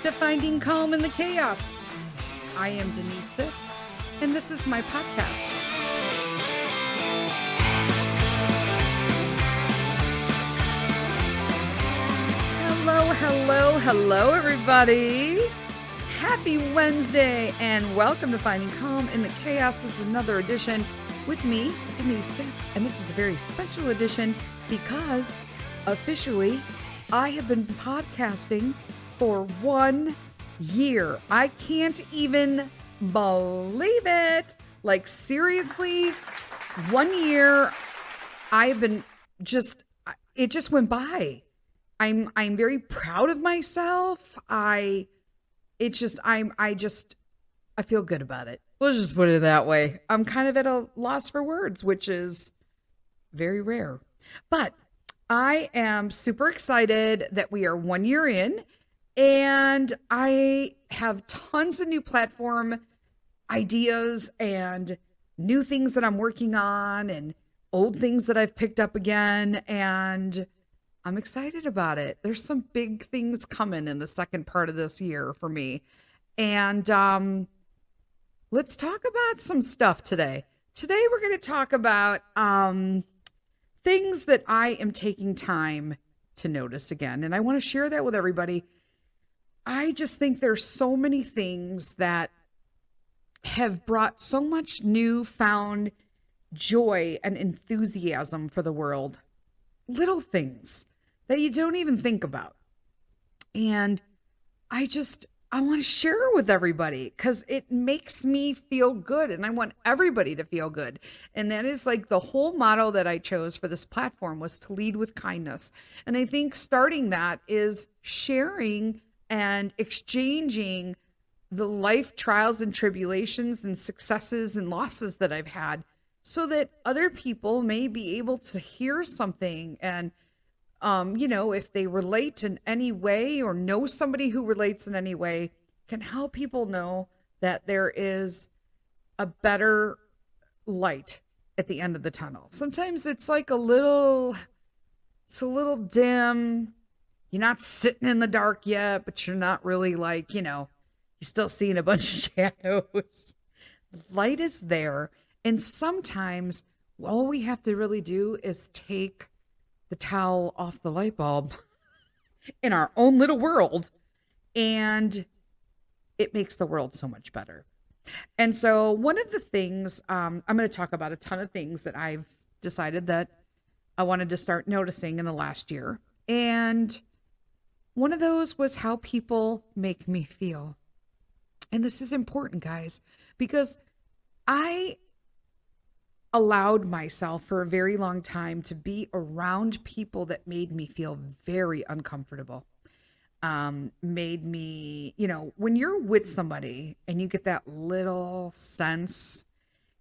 to Finding Calm in the Chaos. I am Denise Sith, and this is my podcast. Hello, everybody. Happy Wednesday, and welcome to Finding Calm in the Chaos. This is another edition with me, Denise Sith, and this is a very special edition because officially I have been podcasting for 1 year. I can't even believe it. Like, seriously, 1 year. I've been it just went by. I'm very proud of myself. I feel good about it. We'll just put it that way. I'm kind of at a loss for words, which is very rare. But I am super excited that we are 1 year in, and I have tons of new platform ideas and new things that I'm working on and old things that I've picked up again, and I'm excited about it. There's some big things coming in the second part of this year for me. And let's talk about some stuff today. Today we're going to talk about things that I am taking time to notice again. And I want to share that with everybody. I just think there's so many things that have brought so much newfound joy and enthusiasm for the world. Little things that you don't even think about. And I want to share it with everybody because it makes me feel good, and I want everybody to feel good. And that is like the whole motto that I chose for this platform was to lead with kindness. And I think starting that is sharing and exchanging the life trials and tribulations and successes and losses that I've had, so that other people may be able to hear something and, if they relate in any way or know somebody who relates in any way, can help people know that there is a better light at the end of the tunnel. Sometimes it's like a little dim. You're not sitting in the dark yet, but you're not really like, you're still seeing a bunch of shadows. Light is there. And sometimes all we have to really do is take the towel off the light bulb in our own little world, and it makes the world so much better. And so one of the things, I'm going to talk about a ton of things that I've decided that I wanted to start noticing in the last year. And one of those was how people make me feel. And this is important, guys, because I allowed myself for a very long time to be around people that made me feel very uncomfortable. Made me, when you're with somebody and you get that little sense,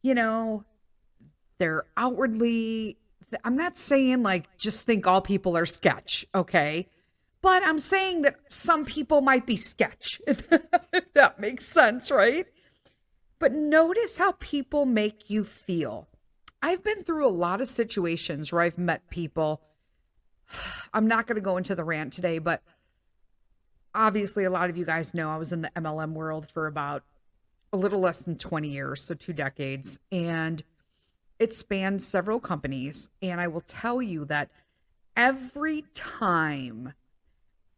they're outwardly, I'm not saying like just think all people are sketch, okay? But I'm saying that some people might be sketch, if that makes sense, right? But notice how people make you feel. I've been through a lot of situations where I've met people. I'm not going to go into the rant today, but obviously a lot of you guys know I was in the MLM world for about a little less than 20 years, so 2 decades. And it spanned several companies. And I will tell you that every time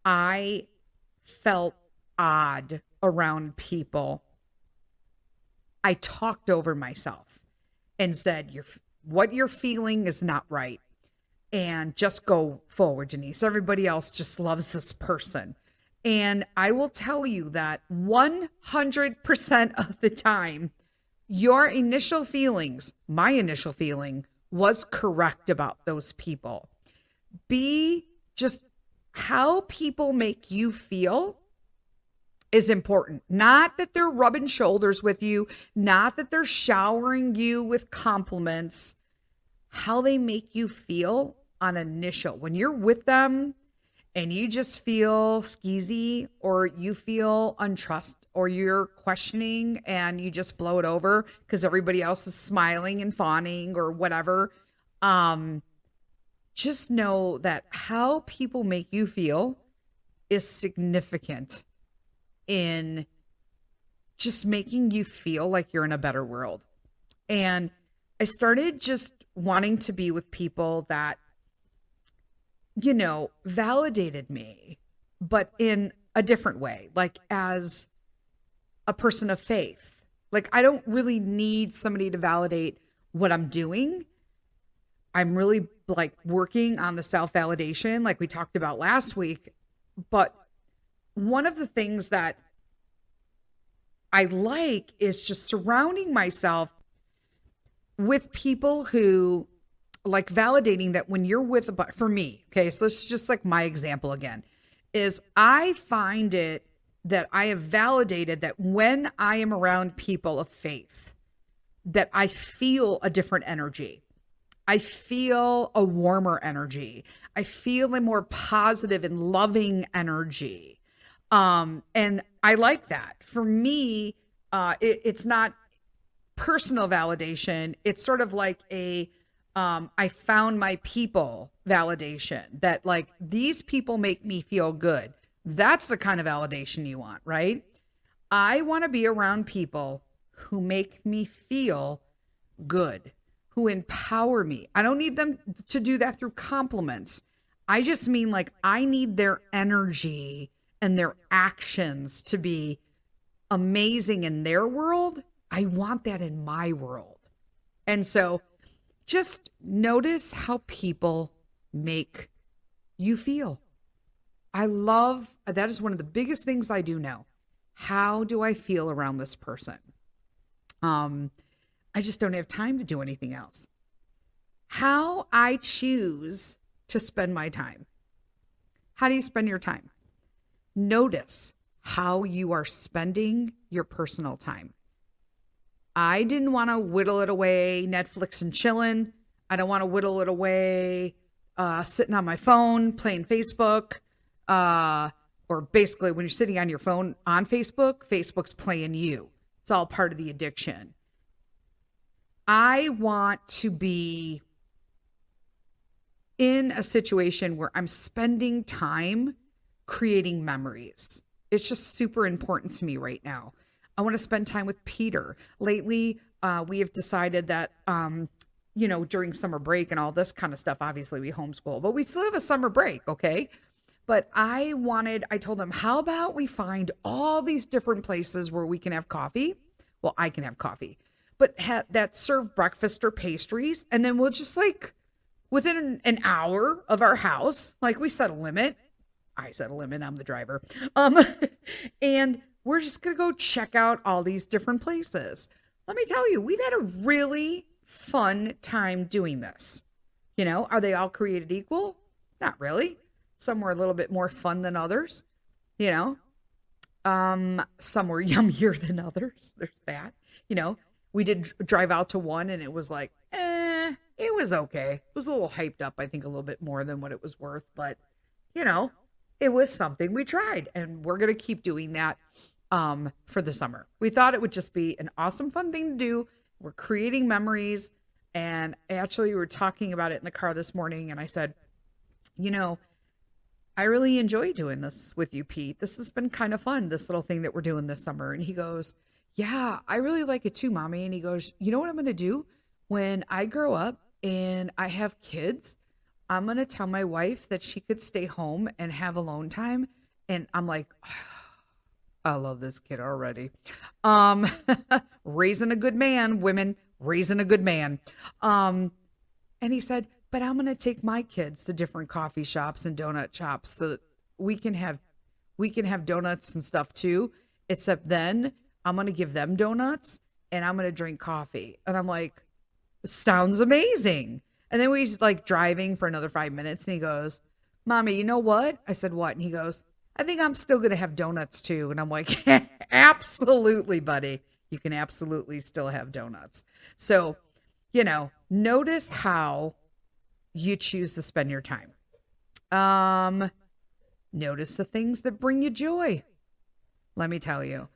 I felt odd around people, I talked over myself and said, what you're feeling is not right. And just go forward, Denise. Everybody else just loves this person. And I will tell you that 100% of the time, your initial feelings, my initial feeling, was correct about those people. Be just how people make you feel is important. Not that they're rubbing shoulders with you, not that they're showering you with compliments. How they make you feel on initial. When you're with them and you just feel skeezy, or you feel untrust, or you're questioning and you just blow it over because everybody else is smiling and fawning or whatever, just know that how people make you feel is significant in just making you feel like you're in a better world. And I started just wanting to be with people that, validated me, but in a different way, like as a person of faith. Like, I don't really need somebody to validate what I'm doing. I'm really like working on the self-validation, like we talked about last week. But one of the things that I like is just surrounding myself with people who like validating that when you're with for me, okay, so it's just like my example again, is I find it that I have validated that when I am around people of faith, that I feel a different energy. I feel a warmer energy. I feel a more positive and loving energy. And I like that. For me, it's not personal validation. It's sort of like I found my people validation, that like these people make me feel good. That's the kind of validation you want, right? I want to be around people who make me feel good, who empower me. I don't need them to do that through compliments. I just mean like I need their energy and their actions to be amazing in their world. I want that in my world. And so just notice how people make you feel. I love, that is one of the biggest things I do now. How do I feel around this person? I just don't have time to do anything else. How I choose to spend my time. How do you spend your time? Notice how you are spending your personal time. I didn't want to whittle it away, Netflix and chilling. I don't want to whittle it away, sitting on my phone, playing Facebook, or basically when you're sitting on your phone on Facebook, Facebook's playing you. It's all part of the addiction. I want to be in a situation where I'm spending time creating memories. It's just super important to me right now. I want to spend time with Peter. Lately, we have decided that, during summer break and all this kind of stuff, obviously we homeschool, but we still have a summer break, okay? But I told him, how about we find all these different places where we can have coffee? Well, I can have coffee, but that serve breakfast or pastries. And then we'll just like within an hour of our house, like we set a limit. I set a limit. I'm the driver. And we're just going to go check out all these different places. Let me tell you, we've had a really fun time doing this. Are they all created equal? Not really. Some were a little bit more fun than others, some were yummier than others. There's that, we did drive out to one and it was like, it was okay. It was a little hyped up. I think a little bit more than what it was worth, but it was something we tried, and we're going to keep doing that for the summer. We thought it would just be an awesome, fun thing to do. We're creating memories. And actually we were talking about it in the car this morning. And I said, I really enjoy doing this with you, Pete. This has been kind of fun, this little thing that we're doing this summer. And he goes, yeah, I really like it too, Mommy. And he goes, you know what I'm going to do when I grow up and I have kids? I'm going to tell my wife that she could stay home and have alone time. And I'm like, I love this kid already. Raising a good man, women, raising a good man. And he said, but I'm going to take my kids to different coffee shops and donut shops so that we can have donuts and stuff too. Except then I'm going to give them donuts and I'm going to drink coffee. And I'm like, sounds amazing. And then we like driving for another 5 minutes and he goes, Mommy, you know what? I said, what? And he goes, I think I'm still going to have donuts too. And I'm like, absolutely, buddy. You can absolutely still have donuts. So, notice how you choose to spend your time. Notice the things that bring you joy. Let me tell you,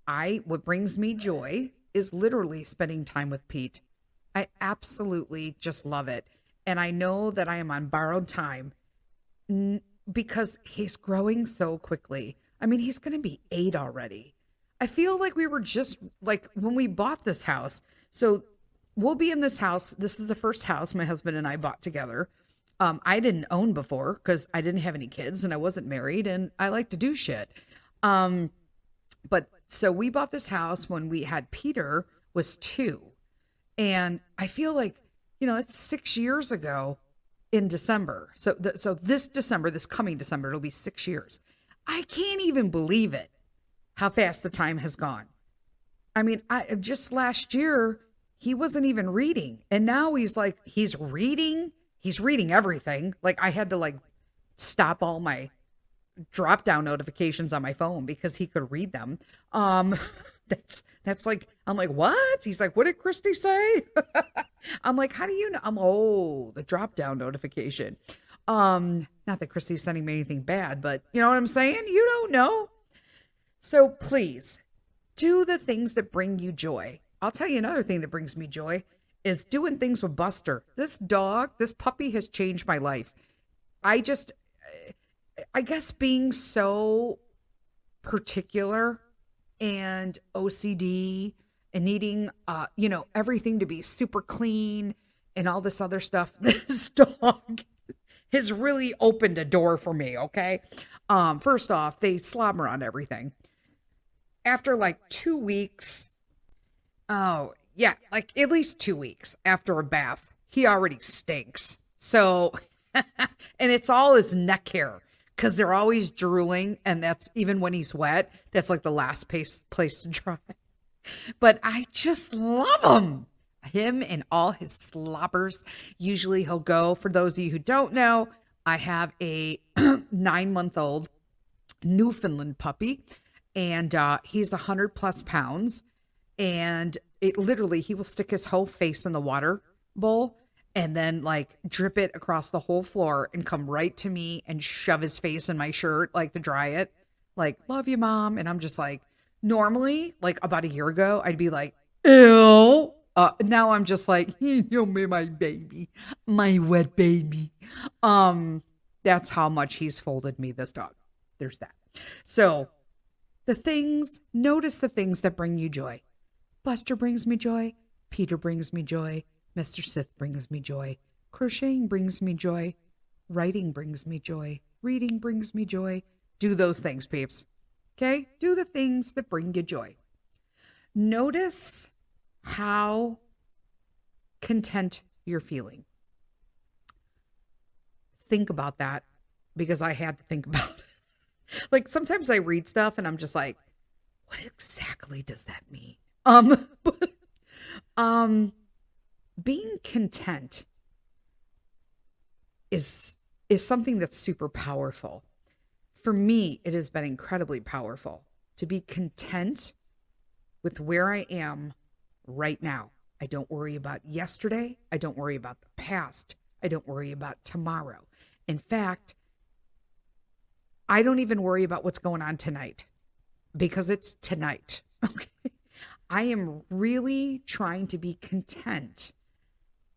what brings me joy is literally spending time with Pete. I absolutely just love it. And I know that I am on borrowed time because he's growing so quickly. I mean, he's going to be 8 already. I feel like we were just like when we bought this house. So we'll be in this house. This is the first house my husband and I bought together. I didn't own before because I didn't have any kids and I wasn't married and I like to do shit. But so we bought this house when we had Peter was 2. And I feel like, it's 6 years ago in December. So this December, this coming December, it'll be 6 years. I can't even believe it, how fast the time has gone. I mean, just last year, he wasn't even reading. And now he's reading. He's reading everything. Like I had to stop all my drop down notifications on my phone because he could read them. That's like, I'm like, what? He's like, what did Christy say? I'm like, how do you know? The drop down notification. Not that Christy's sending me anything bad, but you know what I'm saying? You don't know. So please do the things that bring you joy. I'll tell you another thing that brings me joy is doing things with Buster. This puppy has changed my life. I guess being so particular and OCD and needing, everything to be super clean and all this other stuff. This dog has really opened a door for me. Okay. First off, they slobber on everything. After 2 weeks, at least 2 weeks after a bath, he already stinks. So, and it's all his neck hair because they're always drooling. And that's even when he's wet, that's the last place to dry. But I just love him and all his slobbers. Usually he'll go, for those of you who don't know, I have a 9-month-old Newfoundland puppy and he's 100+ pounds. And it literally, he will stick his whole face in the water bowl and then drip it across the whole floor and come right to me and shove his face in my shirt, to dry it. Love you, Mom. And I'm just normally, about a year ago, I'd be like, ew. Now I'm just you'll be my baby, my wet baby. That's how much he's folded me, this dog. There's that. So notice the things that bring you joy. Buster brings me joy. Peter brings me joy. Mr. Sith brings me joy. Crocheting brings me joy. Writing brings me joy. Reading brings me joy. Do those things, peeps. Okay? Do the things that bring you joy. Notice how content you're feeling. Think about that because I had to think about it. Sometimes I read stuff and I'm just what exactly does that mean? Being content is something that's super powerful. For me, it has been incredibly powerful to be content with where I am right now. I don't worry about yesterday. I don't worry about the past. I don't worry about tomorrow. In fact, I don't even worry about what's going on tonight because it's tonight. Okay. I am really trying to be content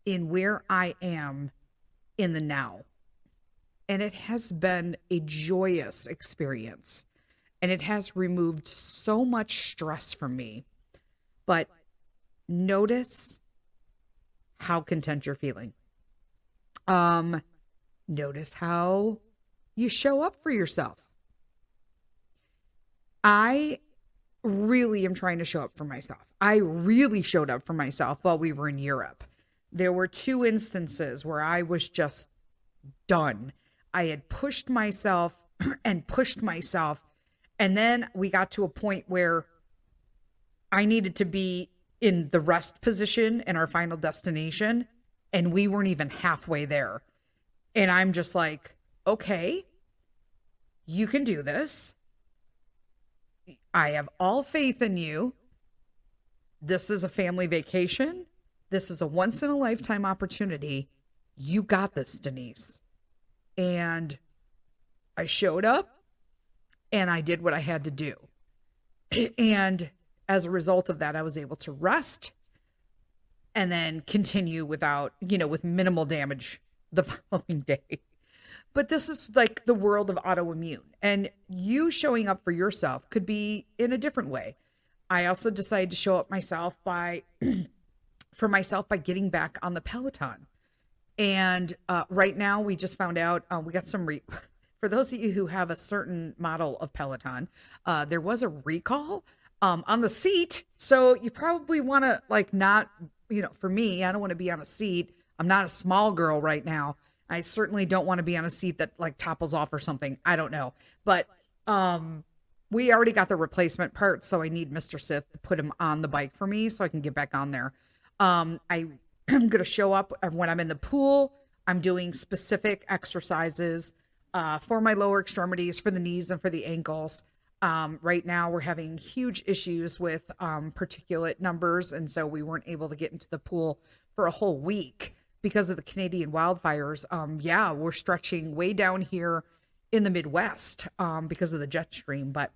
in where I am in the now. And it has been a joyous experience. And it has removed so much stress from me. But notice how content you're feeling. Notice how you show up for yourself. I really am trying to show up for myself. I really showed up for myself while we were in Europe. There were 2 instances where I was just done. I had pushed myself and pushed myself. And then we got to a point where I needed to be in the rest position in our final destination. And we weren't even halfway there. And I'm just okay, you can do this. I have all faith in you. This is a family vacation. This is a once in a lifetime opportunity. You got this, Denise. And I showed up and I did what I had to do. And as a result of that, I was able to rest and then continue with minimal damage the following day. But this is like the world of autoimmune, and you showing up for yourself could be in a different way. I also decided to show up myself by for myself by getting back on the Peloton. And right now, we just found out we got some for those of you who have a certain model of Peloton, there was a recall on the seat. So you probably want to like not, for me, I don't want to be on a seat. I'm not a small girl right now. I certainly don't want to be on a seat that like topples off or something. I don't know. But we already got the replacement parts, so I need Mr. Sith to put him on the bike for me so I can get back on there. I'm going to show up when I'm in the pool. I'm doing specific exercises for my lower extremities, for the knees and for the ankles. Right now, we're having huge issues with particulate numbers, and so we weren't able to get into the pool for a whole week because of the Canadian wildfires. Yeah, we're stretching way down here in the Midwest because of the jet stream. But,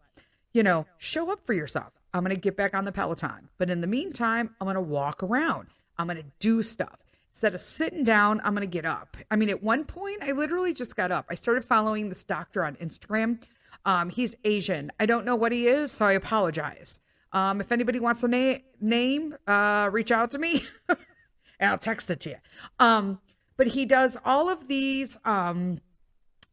show up for yourself. I'm going to get back on the Peloton. But in the meantime, I'm going to walk around. I'm going to do stuff. Instead of sitting down, I'm going to get up. I mean, at one point, I literally just got up. I started following this doctor on Instagram. He's Asian. I don't know what he is, so I apologize. If anybody wants a name, reach out to me and I'll text it to you. But he does all of these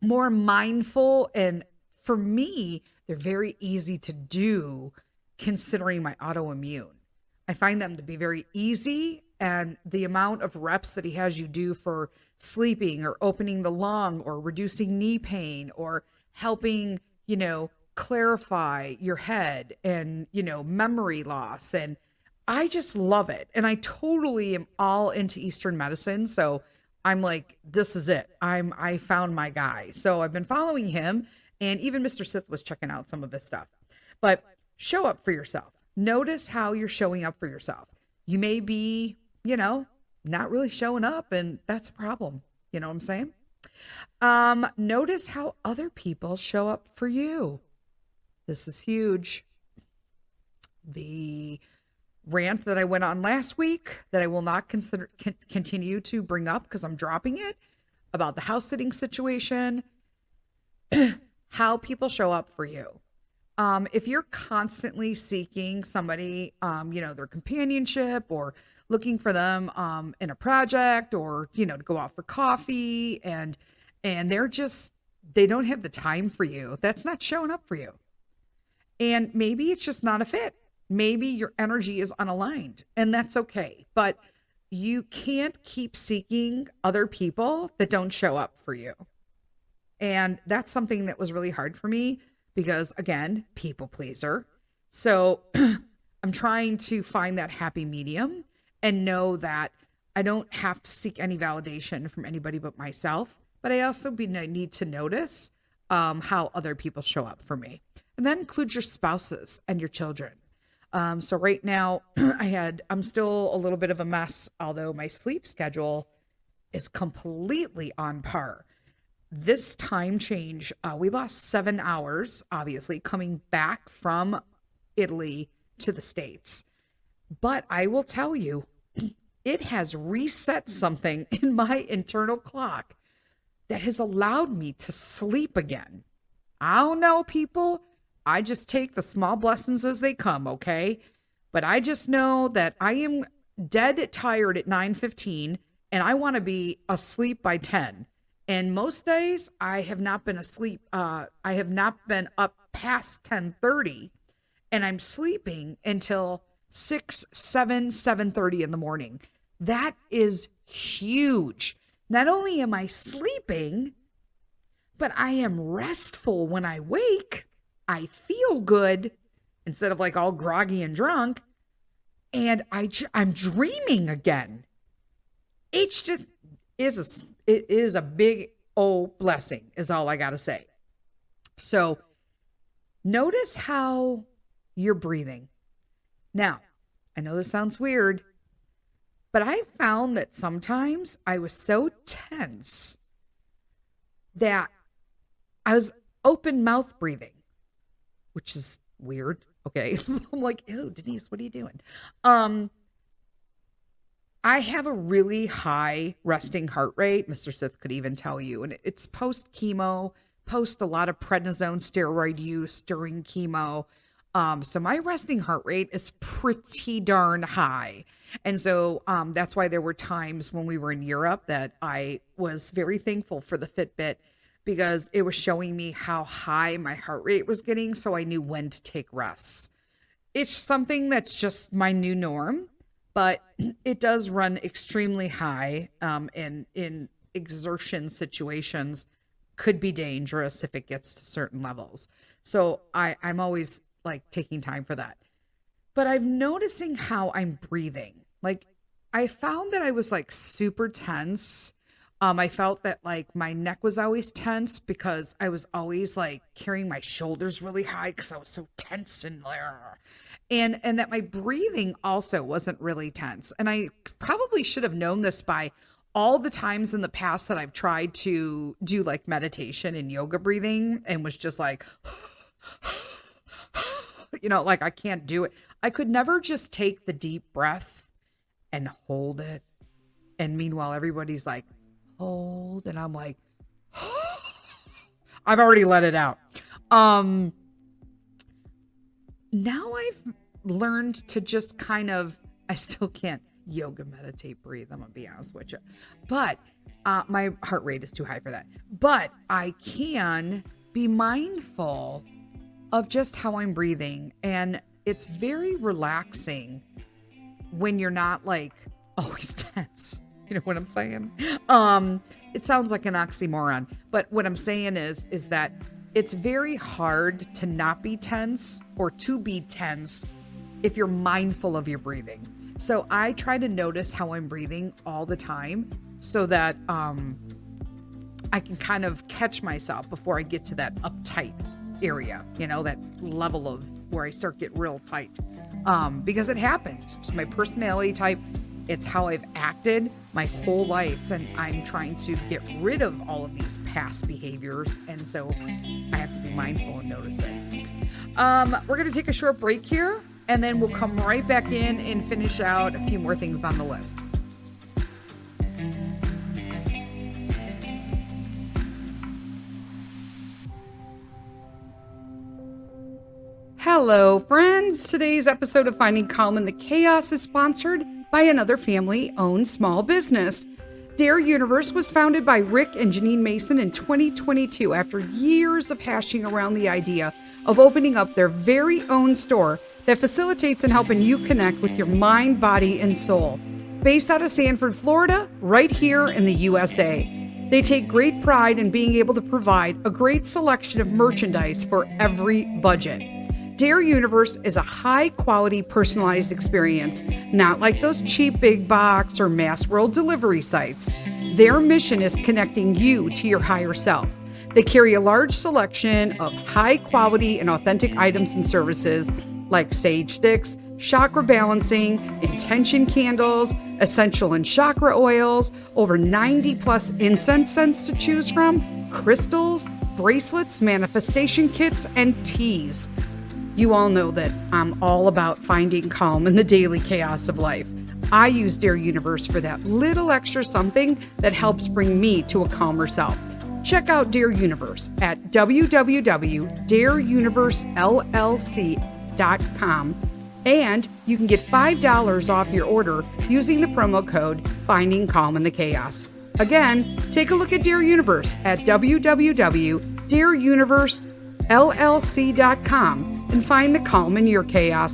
more mindful, and for me, they're very easy to do considering my autoimmune. I find them to be very easy, and the amount of reps that he has you do for sleeping or opening the lung or reducing knee pain or helping, clarify your head and, memory loss. And I just love it. And I totally am all into Eastern medicine. So I'm like, this is it. I found my guy. So I've been following him, and even Mr. Sith was checking out some of his stuff. But show up for yourself. Notice how you're showing up for yourself. You may be, not really showing up, and that's a problem. You know what I'm saying? Notice how other people show up for you. This is huge. The rant that I went on last week that I will not continue to bring up because I'm dropping it, about the house sitting situation, how people show up for you. If you're constantly seeking somebody, their companionship or looking for them in a project or, to go out for coffee and they don't have the time for you, that's not showing up for you. And maybe it's just not a fit. Maybe your energy is unaligned, and that's okay. But you can't keep seeking other people that don't show up for you. And that's something that was really hard for me because, again, people pleaser. So I'm trying to find that happy medium and know that I don't have to seek any validation from anybody but myself. But I also need to notice how other people show up for me. And that includes your spouses and your children. So right now I'm still a little bit of a mess, although my sleep schedule is completely on par. This time change, we lost 7 hours, obviously, coming back from Italy to the States. But I will tell you, it has reset something in my internal clock that has allowed me to sleep again. I don't know, people. I just take the small blessings as they come, okay? But I just know that I am dead tired at 9:15 and I want to be asleep by 10. And most days I have not been asleep. I have not been up past 10:30, and I'm sleeping until 6, 7, 7:30 in the morning. That is huge. Not only am I sleeping, but I am restful when I wake. I feel good instead of like all groggy and drunk. And I'm dreaming again. It just is a big old blessing is all I got to say. So notice how you're breathing. Now, I know this sounds weird, but I found that sometimes I was so tense that I was open mouth breathing, which is weird. Okay. I'm like, ew, Denise, what are you doing? I have a really high resting heart rate. Mr. Sith could even tell you. And it's post chemo, post a lot of prednisone steroid use during chemo. So my resting heart rate is pretty darn high. And so that's why there were times when we were in Europe that I was very thankful for the Fitbit because it was showing me how high my heart rate was getting. So I knew when to take rests. It's something that's just my new norm, but it does run extremely high and in exertion situations could be dangerous if it gets to certain levels. So I'm always like taking time for that. But I'm noticing how I'm breathing. Like I found that I was like super tense. I felt that like my neck was always tense because I was always like carrying my shoulders really high because I was so tense and that my breathing also wasn't really tense. And I probably should have known this by all the times in the past that I've tried to do like meditation and yoga breathing and was just like, like I can't do it. I could never just take the deep breath and hold it. And meanwhile, everybody's like, hold. And I'm like, I've already let it out. Now I've learned to just kind of, I still can't yoga, meditate, breathe. I'm going to be honest with you. But my heart rate is too high for that. But I can be mindful of just how I'm breathing. And it's very relaxing when you're not like always tense. You know what I'm saying? It sounds like an oxymoron, but what I'm saying is that it's very hard to not be tense or to be tense if you're mindful of your breathing. So I try to notice how I'm breathing all the time so that I can kind of catch myself before I get to that uptight area, that level of where I start getting real tight. Because it happens. It's my personality type. It's how I've acted my whole life. And I'm trying to get rid of all of these past behaviors. And so I have to be mindful and notice it. We're going to take a short break here. And then we'll come right back in and finish out a few more things on the list. Hello, friends. Today's episode of Finding Calm in the Chaos is sponsored by another family-owned small business. Dare Universe was founded by Rick and Janine Mason in 2022 after years of hashing around the idea of opening up their very own store that facilitates and helping you connect with your mind, body, and soul. Based out of Sanford, Florida, right here in the USA. They take great pride in being able to provide a great selection of merchandise for every budget. Dare Universe is a high-quality personalized experience, not like those cheap big box or mass world delivery sites. Their mission is connecting you to your higher self. They carry a large selection of high-quality and authentic items and services like sage sticks, chakra balancing, intention candles, essential and chakra oils, over 90 plus incense scents to choose from, crystals, bracelets, manifestation kits, and teas. You all know that I'm all about finding calm in the daily chaos of life. I use Dare Universe for that little extra something that helps bring me to a calmer self. Check out Dare Universe at www.dareuniversellc.com and you can get $5 off your order using the promo code Finding Calm in the Chaos. Again, take a look at Dare Universe at www.dareuniversellc.com and find the calm in your chaos.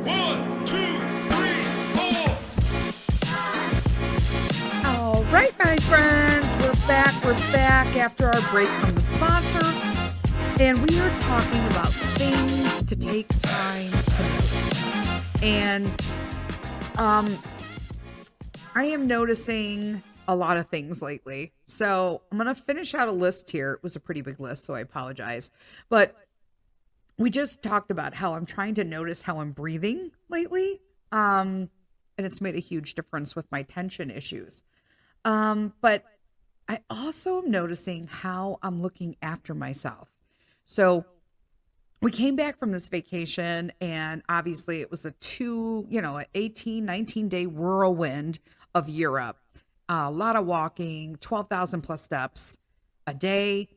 One, two, three, four. All right, my friends, we're back after our break from the sponsor, and we are talking about things to take time to notice. And I am noticing a lot of things lately. So I'm going to finish out a list here. It was a pretty big list, so I apologize. But we just talked about how I'm trying to notice how I'm breathing lately. And it's made a huge difference with my tension issues. But I also am noticing how I'm looking after myself. So we came back from this vacation, and obviously it was an 18, 19-day whirlwind of Europe. A lot of walking, 12,000 plus steps a day,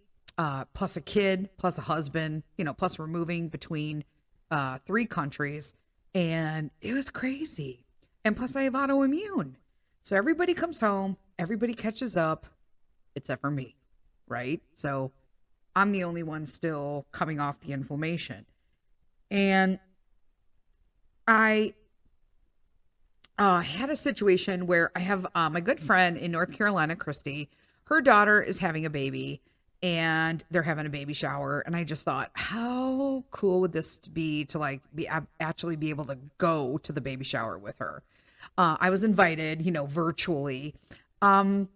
plus a kid, plus a husband, plus we're moving between 3 countries. And it was crazy. And plus I have autoimmune. So everybody comes home, everybody catches up, except for me, right? So I'm the only one still coming off the inflammation. And I had a situation where I have my good friend in North Carolina, Christy. Her daughter is having a baby, and they're having a baby shower. And I just thought, how cool would this be to actually be able to go to the baby shower with her? I was invited, virtually. And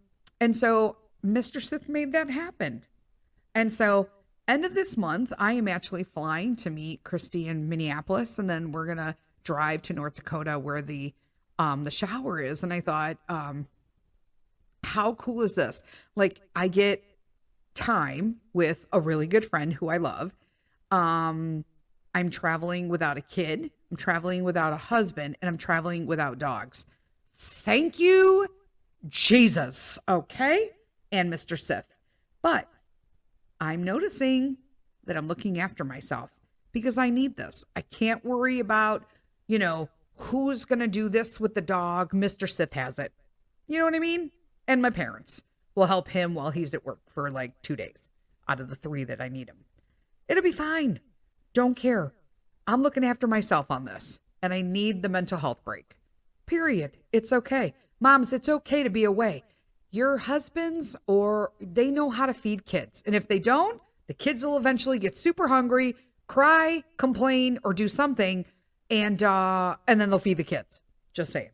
so Mr. Sith made that happen. And so end of this month, I am actually flying to meet Christy in Minneapolis, and then we're going to drive to North Dakota where the shower is. And I thought, how cool is this? Like, I get time with a really good friend who I love. I'm traveling without a kid. I'm traveling without a husband, and I'm traveling without dogs. Thank you, Jesus. Okay. And Mr. Sith. But I'm noticing that I'm looking after myself because I need this. I can't worry about, who's going to do this with the dog. Mr. Sith has it. You know what I mean? And my parents will help him while he's at work for like 2 days out of the 3 that I need him. It'll be fine. Don't care. I'm looking after myself on this, and I need the mental health break. Period. It's okay. Moms, it's okay to be away. Your husbands, they know how to feed kids. And if they don't, the kids will eventually get super hungry, cry, complain, or do something. And then they'll feed the kids. Just saying.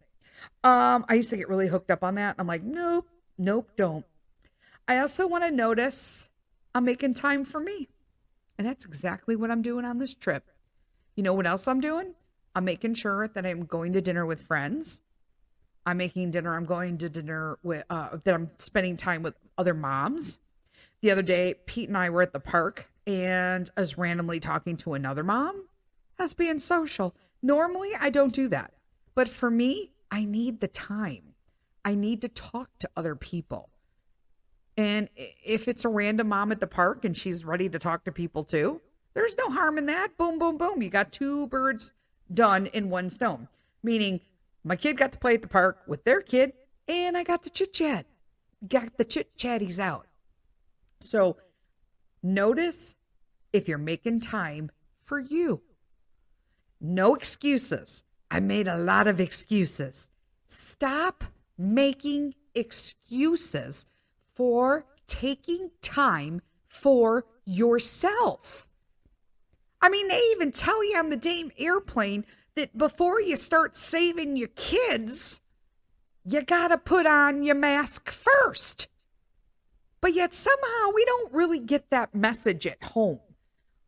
I used to get really hooked up on that. I'm like, nope, don't. I also want to notice I'm making time for me. And that's exactly what I'm doing on this trip. You know what else I'm doing? I'm making sure that I'm going to dinner with friends. I'm going to dinner with, that I'm spending time with other moms. The other day, Pete and I were at the park, and I was randomly talking to another mom. That's being social. Normally, I don't do that. But for me, I need the time. I need to talk to other people. And if it's a random mom at the park and she's ready to talk to people too, there's no harm in that. Boom, boom, boom. You got 2 birds done in one stone. Meaning, my kid got to play at the park with their kid, and I got the chit-chat. Got the chit-chatties out. So notice if you're making time for you. No excuses. I made a lot of excuses. Stop making excuses for taking time for yourself. I mean, they even tell you on the damn airplane that before you start saving your kids, you gotta put on your mask first. But yet somehow we don't really get that message at home.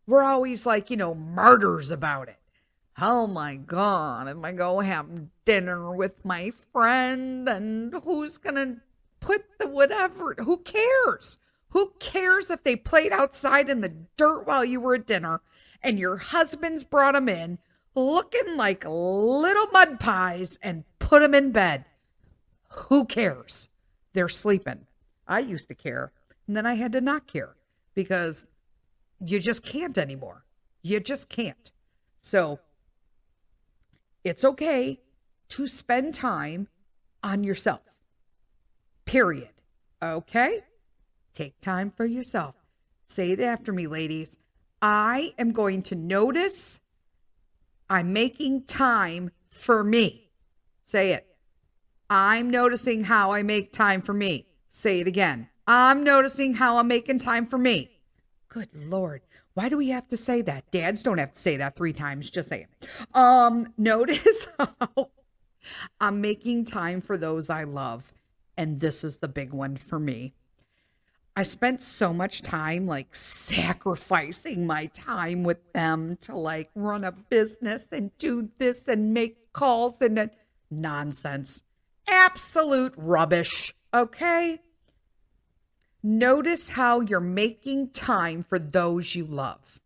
We're always like, martyrs about it. Oh my God, if I go have dinner with my friend, and who's gonna put the whatever? Who cares? Who cares if they played outside in the dirt while you were at dinner and your husband's brought them in looking like little mud pies and put them in bed? Who cares? They're sleeping. I used to care, and then I had to not care because you just can't anymore. You just can't. So it's okay to spend time on yourself. Period. Okay? Take time for yourself. Say it after me, ladies. I am going to notice I'm making time for me. Say it. I'm noticing how I make time for me. Say it again. I'm noticing how I'm making time for me. Good Lord. Why do we have to say that? Dads don't have to say that 3 times. Just say it. Notice how I'm making time for those I love. And this is the big one for me. I spent so much time sacrificing my time with them to run a business and do this and make calls and nonsense. Absolute rubbish. Okay? Notice how you're making time for those you love.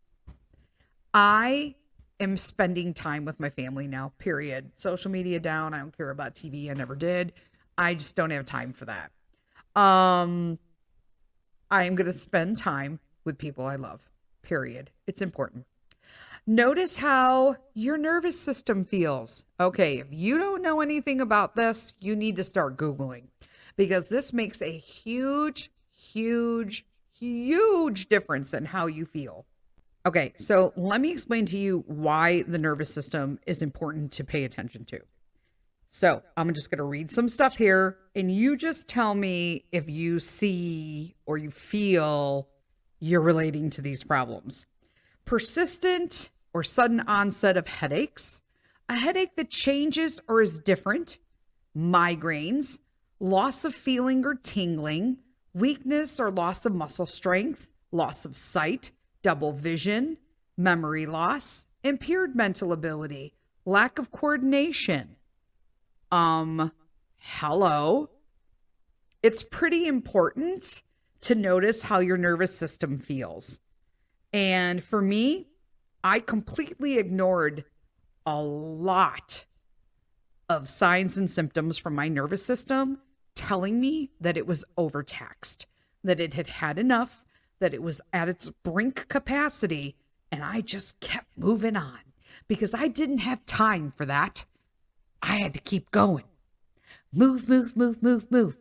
I am spending time with my family now, period. Social media down. I don't care about TV. I never did. I just don't have time for that. I am going to spend time with people I love, period. It's important. Notice how your nervous system feels. Okay, if you don't know anything about this, you need to start Googling because this makes a huge, huge, huge difference in how you feel. Okay, so let me explain to you why the nervous system is important to pay attention to. So I'm just going to read some stuff here, and you just tell me if you see or you feel you're relating to these problems. Persistent or sudden onset of headaches, a headache that changes or is different, migraines, loss of feeling or tingling, weakness or loss of muscle strength, loss of sight, double vision, memory loss, impaired mental ability, lack of coordination. Hello. It's pretty important to notice how your nervous system feels. And for me, I completely ignored a lot of signs and symptoms from my nervous system telling me that it was overtaxed, that it had had enough, that it was at its brink capacity, and I just kept moving on because I didn't have time for that. I had to keep going. Move, move, move, move, move.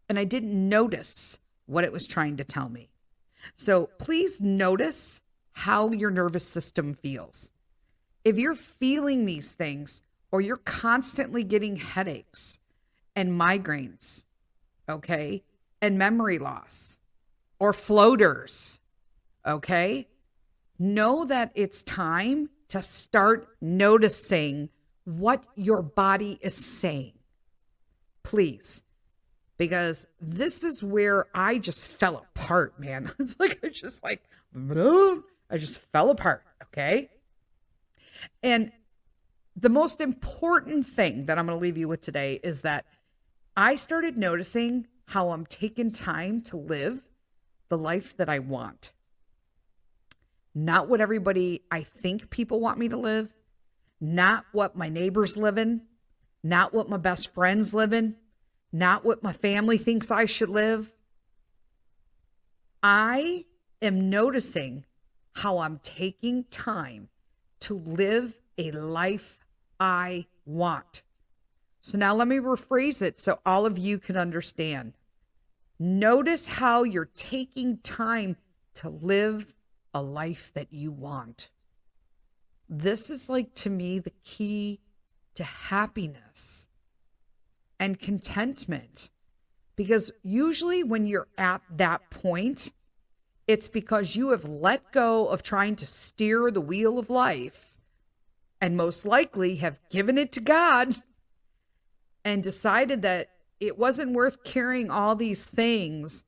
And I didn't notice what it was trying to tell me. So please notice how your nervous system feels. If you're feeling these things or you're constantly getting headaches and migraines, okay, and memory loss or floaters, okay, know that it's time to start noticing what your body is saying. Please. Because this is where I just fell apart, man. It's like, I just fell apart, okay? And the most important thing that I'm going to leave you with today is that I started noticing how I'm taking time to live the life that I want. Not what everybody, I think people want me to live. Not what my neighbors live in. Not what my best friends live in. Not what my family thinks I should live. I am noticing how I'm taking time to live a life I want. So now let me rephrase it so all of you can understand. Notice how you're taking time to live a life that you want. This is like, to me, the key to happiness and contentment. Because usually when you're at that point, it's because you have let go of trying to steer the wheel of life and most likely have given it to God and decided that it wasn't worth carrying all these things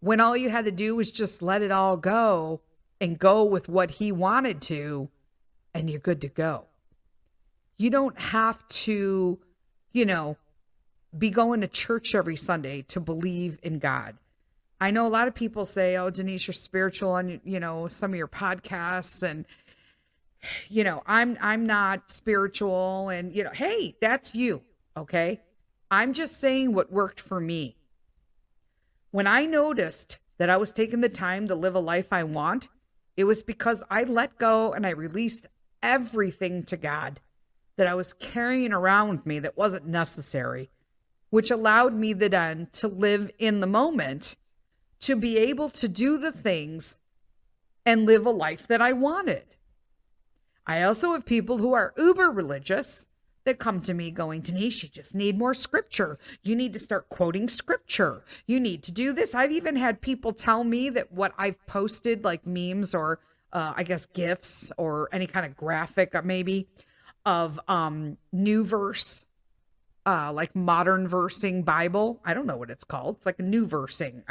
when all you had to do was just let it all go and go with what He wanted to, and you're good to go. You don't have to, be going to church every Sunday to believe in God. I know a lot of people say, oh, Denise, you're spiritual on, some of your podcasts, and, I'm not spiritual, and, hey, that's you. Okay. I'm just saying what worked for me. When I noticed that I was taking the time to live a life I want, it was because I let go and I released everything to God that I was carrying around with me that wasn't necessary, which allowed me then to live in the moment, to be able to do the things and live a life that I wanted. I also have people who are uber religious that come to me going, Denise, you just need more scripture. You need to start quoting scripture. You need to do this. I've even had people tell me that what I've posted, like memes or GIFs or any kind of graphic maybe of new verse, like modern versing Bible. I don't know what it's called. It's like a new versing,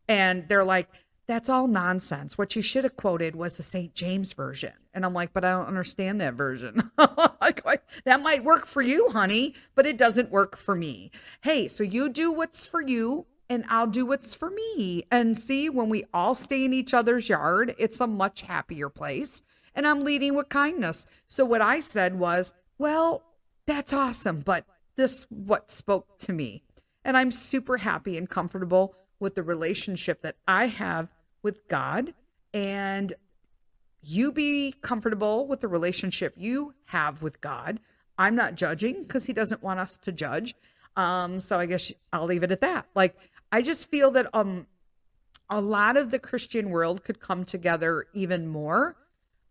and they're like, that's all nonsense. What you should have quoted was the St. James version. And I'm like, but I don't understand that version. That might work for you, honey, but it doesn't work for me. Hey, so you do what's for you and I'll do what's for me. And see, when we all stay in each other's yard, it's a much happier place. And I'm leading with kindness. So what I said was, well, that's awesome, but this what spoke to me. And I'm super happy and comfortable with the relationship that I have with God. And you be comfortable with the relationship you have with God. I'm not judging because he doesn't want us to judge. So I guess I'll leave it at that. Like, I just feel that a lot of the Christian world could come together even more,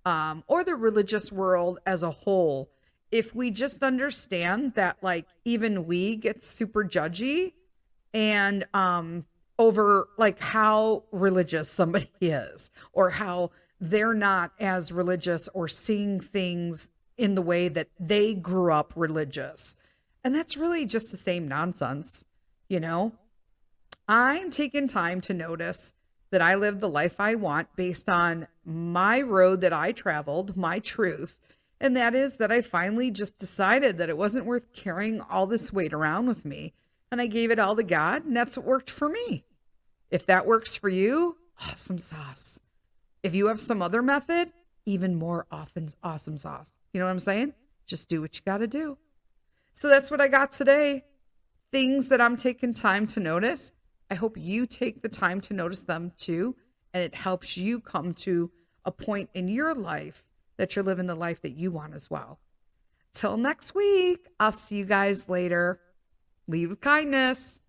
or the religious world as a whole, if we just understand that, like, even we get super judgy and over like how religious somebody is, or how they're not as religious, or seeing things in the way that they grew up religious. And that's really just the same nonsense, you know? I'm taking time to notice that I live the life I want based on my road that I traveled, my truth. And that is that I finally just decided that it wasn't worth carrying all this weight around with me. And I gave it all to God, and that's what worked for me. If that works for you, awesome sauce. If you have some other method, even more often awesome sauce. You know what I'm saying? Just do what you got to do. So that's what I got today. Things that I'm taking time to notice. I hope you take the time to notice them too. And it helps you come to a point in your life that you're living the life that you want as well. Till next week, I'll see you guys later. Lead with kindness.